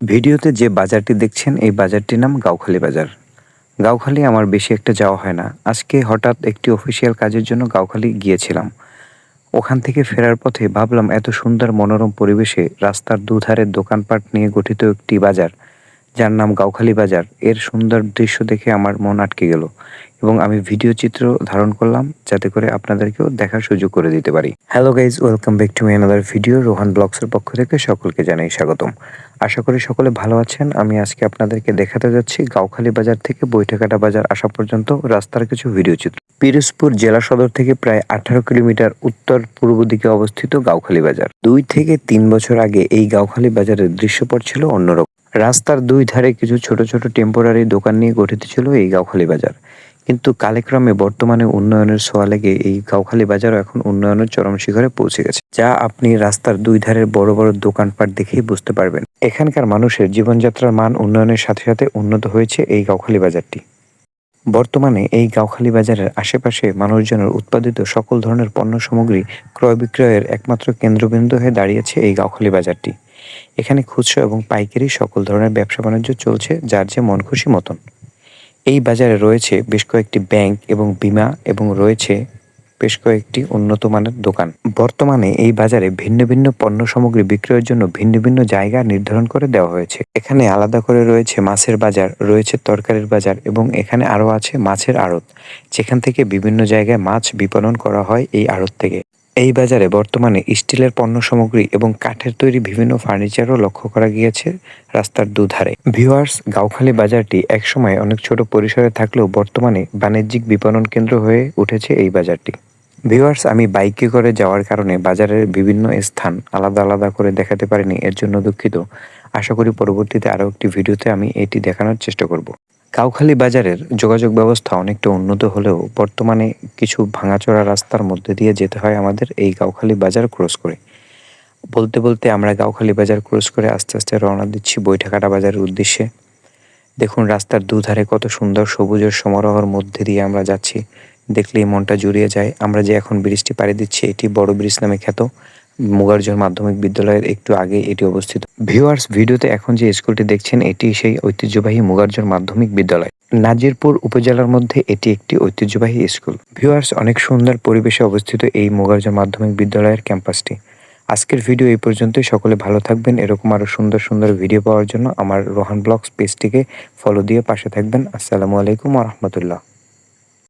ভিডিওতে যে বাজারটি দেখছেন এই বাজারটির নাম গাউখালী বাজার। গাউখালী আমার বেশি একটা যাওয়া হয় না। আজকে হঠাৎ একটি অফিসিয়াল কাজের জন্য গাউখালী গিয়েছিলাম। ওখান থেকে ফেরার পথে ভাবলাম এত সুন্দর মনোরম পরিবেশে রাস্তার দুধারে দোকানপাট নিয়ে গঠিত একটি বাজার, যার নাম গাউখালী বাজার, এর সুন্দর দৃশ্য দেখে আমার মন আটকে গেল এবং আমি ভিডিও চিত্র ধারণ করলাম যাতে করে আপনাদেরকেও দেখার সুযোগ করে দিতে পারি। Hello guys, welcome back to my another video. Rohan ব্লগসের পক্ষ থেকে সকলকে জানাই স্বাগতম। আশা করি সকলে ভালো আছেন। আমি আজকে আপনাদেরকে দেখাতে যাচ্ছি গাউখালী বাজার থেকে বৈঠাকাটা বাজার আসা পর্যন্ত রাস্তার কিছু ভিডিও চিত্র। পিরোজপুর জেলা সদর থেকে প্রায় 18 কিলোমিটার উত্তর পূর্ব দিকে অবস্থিত গাউখালী বাজার। 2 থেকে 3 বছর আগে এই গাউখালী বাজারের দৃশ্যপট ছিল অন্যরকম। রাস্তার দুই ধারে কিছু ছোট ছোট টেম্পোরারি দোকান নিয়ে গঠিত ছিল এই গাউখালী বাজার। কিন্তু কালেক্রমে বর্তমানে উন্নয়নের ছোঁয়া লেগে এই গাউখালী বাজারও এখন উন্নয়নের চরম শিখরে পৌঁছে গেছে, যা আপনি রাস্তার দুই ধারের বড় বড় দোকানপাট দেখেই বুঝতে পারবেন। এখানকার মানুষের জীবনযাত্রার মান উন্নয়নের সাথে সাথে উন্নত হয়েছে এই গাউখালী বাজারটি। বর্তমানে এই গাউখালী বাজারের আশেপাশে মানুষজনের উৎপাদিত সকল ধরনের পণ্য সামগ্রী ক্রয় বিক্রয়ের একমাত্র কেন্দ্রবিন্দু হয়ে দাঁড়িয়েছে এই গাউখালী বাজারটি। এখানে খুচরা এবং পাইকারি সকল ধরনের ব্যবসা বাণিজ্য চলছে যার যে মন খুশি মতন। এই বাজারে রয়েছে বেশ কয়েকটি ব্যাংক এবং বীমা এবং রয়েছে বেশ কয়েকটি উন্নত মানের দোকান। বর্তমানে এই বাজারে ভিন্ন ভিন্ন পণ্য সামগ্রী বিক্রয়ের জন্য ভিন্ন ভিন্ন জায়গা নির্ধারণ করে দেওয়া হয়েছে। এখানে আলাদা করে রয়েছে মাছের বাজার, রয়েছে তরকারির বাজার এবং এখানে আরও আছে মাছের আড়ত, যেখান থেকে বিভিন্ন জায়গায় মাছ বিপণন করা হয় এই আড়ত থেকে। এই বাজারে বর্তমানে স্টিলের পণ্য সামগ্রী এবং কাঠের তৈরি বিভিন্ন ফার্নিচারও লক্ষ্য করা গিয়েছে রাস্তার দুধারে। ভিউয়ার্স, গাউখালী বাজারটি একসময় অনেক ছোট পরিসরে থাকলেও বর্তমানে বাণিজ্যিক বিপণন কেন্দ্র হয়ে উঠেছে এই বাজারটি। ভিউয়ার্স, আমি বাইকে করে যাওয়ার কারণে বাজারের বিভিন্ন স্থান আলাদা আলাদা করে দেখাতে পারিনি, এর জন্য দুঃখিত। আশা করি পরবর্তীতে আরও একটি ভিডিওতে আমি এটি দেখানোর চেষ্টা করব। গাউখালী বাজারের যোগাযোগ ব্যবস্থা অনেকটা উন্নত হলেও বর্তমানে কিছু ভাঙাচোরা রাস্তার মধ্যে দিয়ে যেতে হয় আমাদের এই গাউখালী বাজার ক্রস করে। বলতে বলতে আমরা গাউখালী বাজার ক্রস করে আস্তে আস্তে রওনা দিচ্ছি বৈঠাকাটা বাজারের উদ্দেশ্যে। দেখুন রাস্তার দুধারে কত সুন্দর সবুজের সমারোহের মধ্যে দিয়ে আমরা যাচ্ছি, দেখলেই মনটা জুড়িয়ে যায়। আমরা যে এখন ব্রিজটি পাড়ি দিচ্ছি এটি বড় ব্রিজ নামে খ্যাত। মুগার্জন মাধ্যমিক বিদ্যালয়ের একটু আগে এটি অবস্থিত। ভিউয়ার্স, ভিডিওতে এখন যে স্কুলটি দেখছেন এটি সেই ঐতিহ্যবাহী মুগার্জন মাধ্যমিক বিদ্যালয়। নাজিরপুর উপজেলার মধ্যে এটি একটি ঐতিহ্যবাহী স্কুল। ভিউয়ার্স, অনেক সুন্দর পরিবেশে অবস্থিত এই মুগার্জন মাধ্যমিক বিদ্যালয়ের ক্যাম্পাসটি। আজকের ভিডিও এই পর্যন্তই। সকলে ভালো থাকবেন। এরকম আরও সুন্দর সুন্দর ভিডিও পাওয়ার জন্য আমার রোহান ব্লগস পেজটিকে ফলো দিয়ে পাশে থাকবেন। আসসালামু আলাইকুম ওয়া রাহমাতুল্লাহ।